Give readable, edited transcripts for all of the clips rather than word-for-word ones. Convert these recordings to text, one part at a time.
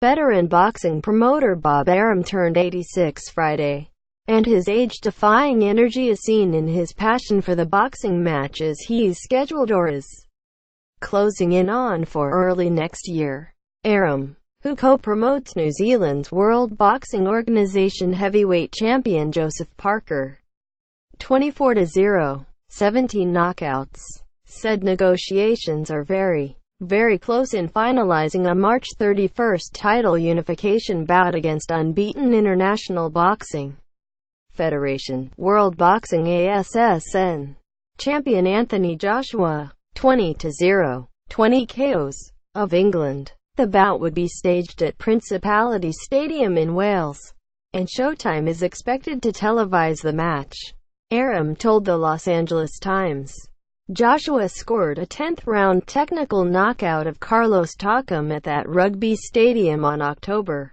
Veteran boxing promoter Bob Arum turned 86 Friday, and his age-defying energy is seen in his passion for the boxing matches he's scheduled or is closing in on for early next year. Arum, who co-promotes New Zealand's World Boxing Organization heavyweight champion Joseph Parker, 24-0, 17 knockouts, said negotiations are very close in finalizing a March 31 title unification bout against unbeaten International Boxing Federation World Boxing ASSN champion Anthony Joshua, 20-0, 20 KOs, of England. The bout would be staged at Principality Stadium in Wales, and Showtime is expected to televise the match. Arum told the Los Angeles Times, Joshua scored a 10th-round technical knockout of Carlos Takam at that rugby stadium on October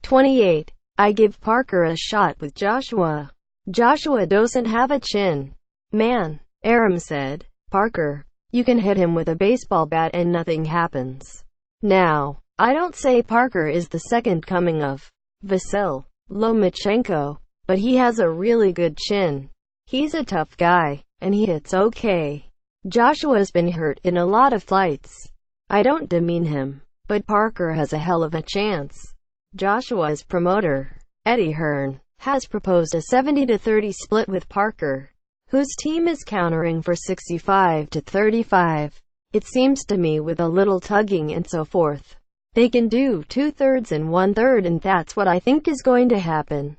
28. I give Parker a shot with Joshua. Joshua doesn't have a chin, man, Arum said. Parker, you can hit him with a baseball bat and nothing happens. Now, I don't say Parker is the second coming of Vasyl Lomachenko, but he has a really good chin. He's a tough guy, and he hits okay. Joshua's been hurt in a lot of fights. I don't demean him, but Parker has a hell of a chance. Joshua's promoter, Eddie Hearn, has proposed a 70-30 split with Parker, whose team is countering for 65-35. It seems to me with a little tugging and so forth, they can do 2/3 and 1/3, and that's what I think is going to happen,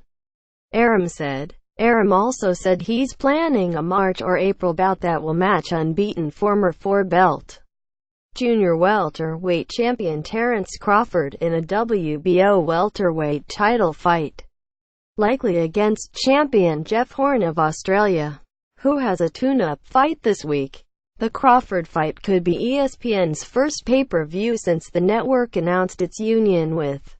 Arum said. Arum also said he's planning a March or April bout that will match unbeaten former 4-belt junior welterweight champion Terence Crawford in a WBO welterweight title fight, likely against champion Jeff Horn of Australia, who has a tune-up fight this week. The Crawford fight could be ESPN's first pay-per-view since the network announced its union with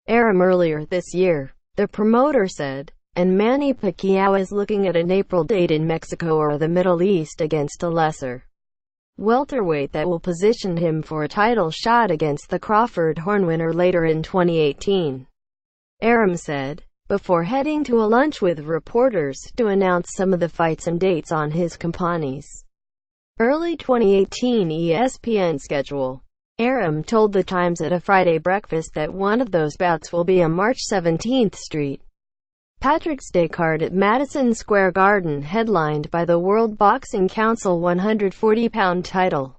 Arum earlier this year, the promoter said. And Manny Pacquiao is looking at an April date in Mexico or the Middle East against a lesser welterweight that will position him for a title shot against the Crawford-Horn winner later in 2018, Arum said, before heading to a lunch with reporters to announce some of the fights and dates on his company's early 2018 ESPN schedule. Arum told The Times at a Friday breakfast that one of those bouts will be a March 17th St. Patrick's Day card at Madison Square Garden, headlined by the World Boxing Council 140-pound title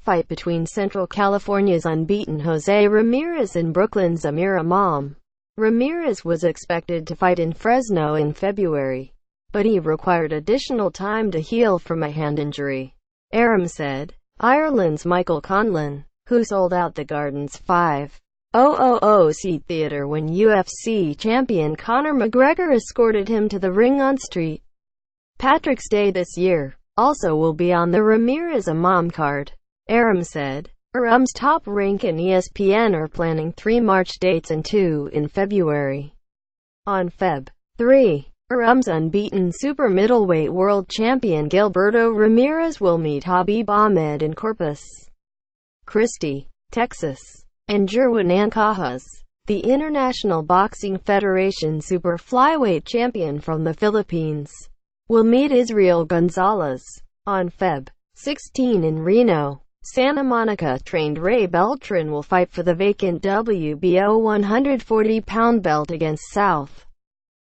fight between Central California's unbeaten Jose Ramirez and Brooklyn's Amir Imam. Ramirez was expected to fight in Fresno in February, but he required additional time to heal from a hand injury, Arum said. Ireland's Michael Conlan, who sold out the Garden's 5,000-seat theater when UFC champion Conor McGregor escorted him to the ring on St. Patrick's Day this year, also will be on the Ramirez-Imam card, Arum said. Arum's Top Rank and ESPN are planning 3 March dates and 2 in February. On Feb. 3, Arum's unbeaten super middleweight world champion Gilberto Ramirez will meet Habib Ahmed in Corpus Christi, Texas. And Jerwin Ancajas, the International Boxing Federation super flyweight champion from the Philippines, will meet Israel Gonzalez. On Feb. 16 in Reno, Santa Monica, trained Ray Beltran will fight for the vacant WBO 140-pound belt against South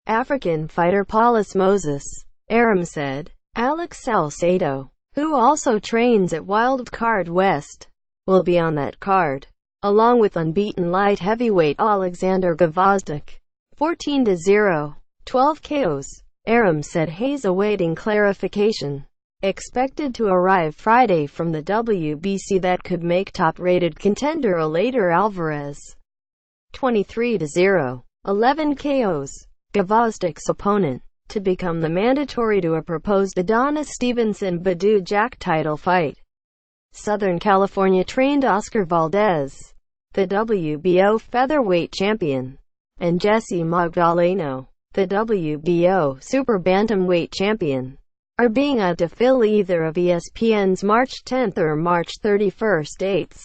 African fighter Paulus Moses, Arum said. Alex Salcedo, who also trains at Wildcard West, will be on that card, along with unbeaten light heavyweight Alexander Gvozdyk, 14-0, 12 KOs. Arum said he's awaiting clarification, expected to arrive Friday from the WBC, that could make top-rated contender Eleider Alvarez, 23-0, 11 KOs, Gvozdyk's opponent, to become the mandatory to a proposed Adonis Stevenson-Badou Jack title fight. Southern California-trained Oscar Valdez, the WBO featherweight champion, and Jesse Magdaleno, the WBO super bantamweight champion, are being eyed to fill either of ESPN's March 10 or March 31 dates.